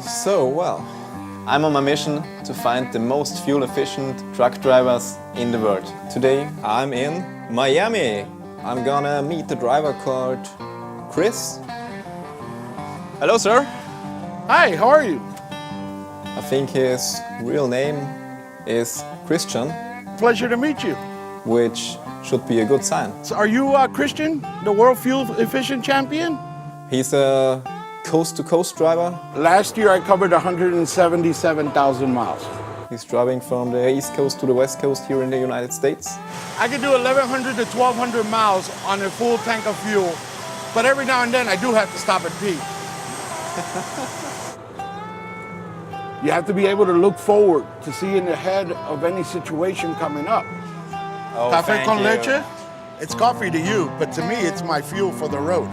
So, well, I'm on my mission to find the most fuel-efficient truck drivers in the world. Today, I'm in Miami. I'm gonna meet the driver called Chris. Hello, sir. Hi, how are you? I think his real name is Christian, Pleasure to meet you. which should be a good sign. So are you Christian, the world fuel efficient champion? He's a coast-to-coast driver. Last year I covered 177,000 miles. He's driving from the East Coast to the West Coast here in the United States. I can do 1,100 to 1,200 miles on a full tank of fuel, but every now and then I do have to stop and pee. You have to be able to look forward to seeing ahead of any situation coming up. Oh, Café thank con you. leche? It's coffee to you, but to me it's my fuel for the road.